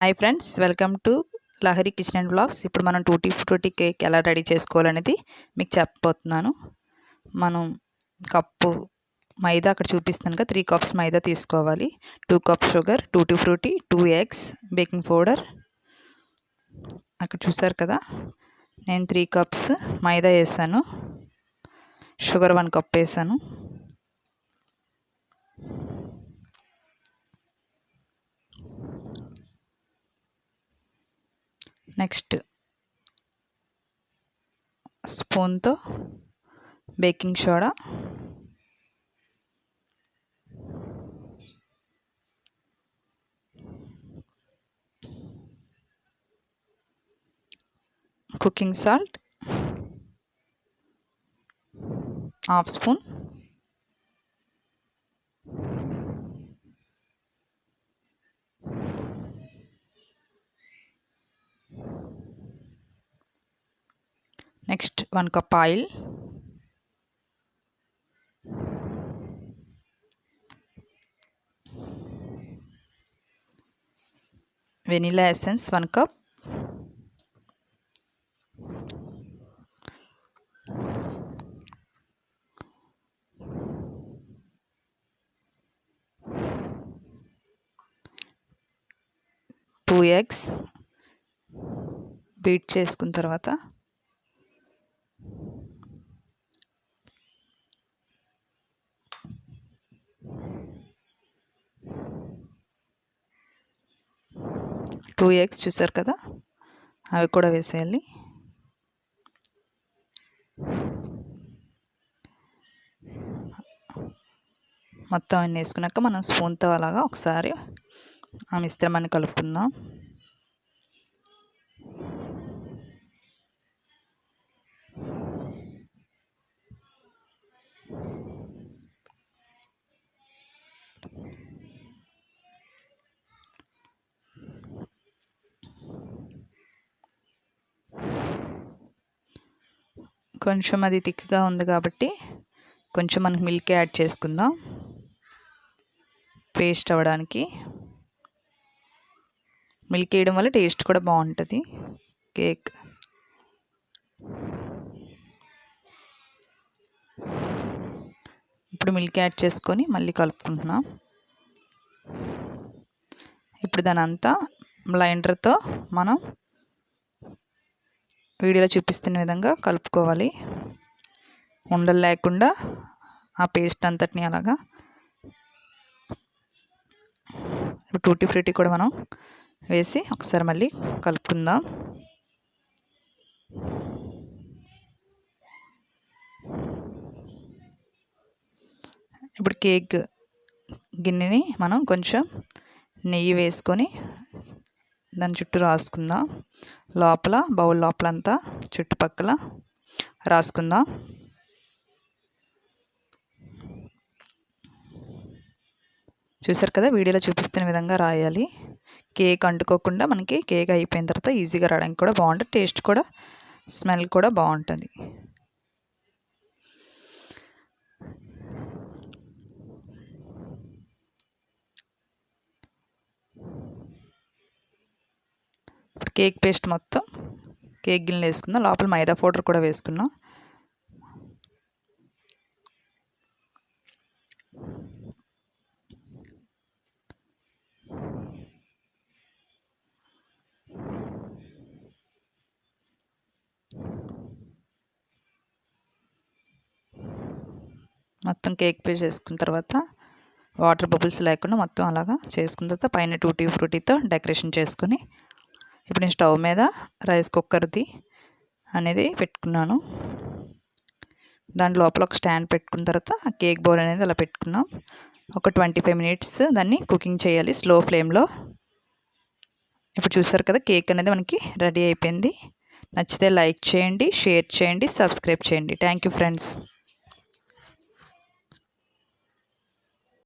Hi friends, welcome to Lahari kitchen and vlogs. ఇప్పుడు మనం tutti frutti cake ఎలా ready చేసుకోవాలనేది మీకు చెప్పబోతున్నాను. మనం కప్పు మైదా అక్కడ చూపిస్తున్నాను కదా, 3 కప్స్ మైదా తీసుకోవాలి. 2 cups sugar, tutti frutti, 2 eggs, baking powder అక్కడ చూసారు కదా. నేను 3 కప్స్ మైదా వేసాను, షుగర్ 1 కప్ వేసాను. నెక్స్ట్ స్పూన్తో baking soda, cooking salt half spoon, next 1 cup oil, vanilla essence 1 cup, two eggs beat చేసుకున్న తర్వాత టూ ఎగ్స్ చూసారు కదా, అవి కూడా వేసేయాలి. మొత్తం అన్నీ వేసుకున్నాక మనం స్పూన్తో అలాగా ఒకసారి ఆ మిశ్రమాన్ని కలుపుకుందాం. కొంచెం అది థిక్గా ఉంది కాబట్టి కొంచెం మనకి మిల్క్ యాడ్ చేసుకుందాం పేస్ట్ అవ్వడానికి. మిల్క్ వేయడం వల్ల టేస్ట్ కూడా బాగుంటుంది కేక్. ఇప్పుడు మిల్క్ యాడ్ చేసుకొని మళ్ళీ కలుపుకుంటున్నాం. ఇప్పుడు దాని అంతా బ్లెండర్తో మనం వీడియోలో చూపిస్తున్న విధంగా కలుపుకోవాలి. ఉండలు లేకుండా ఆ పేస్ట్ అంతటిని అలాగా. ఇప్పుడు టూటీ ఫ్రూటీ కూడా మనం వేసి ఒకసారి మళ్ళీ కలుపుకుందాం. ఇప్పుడు కేక్ గిన్నెని మనం కొంచెం నెయ్యి వేసుకొని దాని చుట్టూ రాసుకుందాం. లోపల బౌల్ లోపలంతా చుట్టుపక్కల రాసుకుందాం. చూసారు కదా, వీడియోలో చూపిస్తున్న విధంగా రాయాలి. కేక్ అంటుకోకుండా మనకి కేక్ అయిపోయిన తర్వాత ఈజీగా రావడానికి కూడా బాగుంటుంది, టేస్ట్ కూడా స్మెల్ కూడా బాగుంటుంది. కేక్ పేస్ట్ మొత్తం కేక్ గిన్నెలు వేసుకుందాం. లోపల మైదా పౌడర్ కూడా వేసుకున్నాం. మొత్తం కేక్ పేస్ట్ వేసుకున్న తర్వాత వాటర్ బబుల్స్ లేకుండా మొత్తం అలాగా చేసుకున్న తర్వాత పైన టూటీ ఫ్రూటీతో డెకరేషన్ చేసుకొని ఇప్పుడు నేను స్టవ్ మీద రైస్ కుక్కర్ది అనేది పెట్టుకున్నాను. దాని లోపల ఒక స్టాండ్ పెట్టుకున్న తర్వాత ఆ కేక్ బౌల్ అనేది అలా పెట్టుకున్నాం. ఒక 25 మినిట్స్ దాన్ని కుకింగ్ చేయాలి స్లో ఫ్లేమ్లో. ఇప్పుడు చూసారు కదా, కేక్ అనేది మనకి రెడీ అయిపోయింది. నచ్చితే లైక్ చేయండి, షేర్ చేయండి, సబ్స్క్రైబ్ చేయండి. Thank you friends.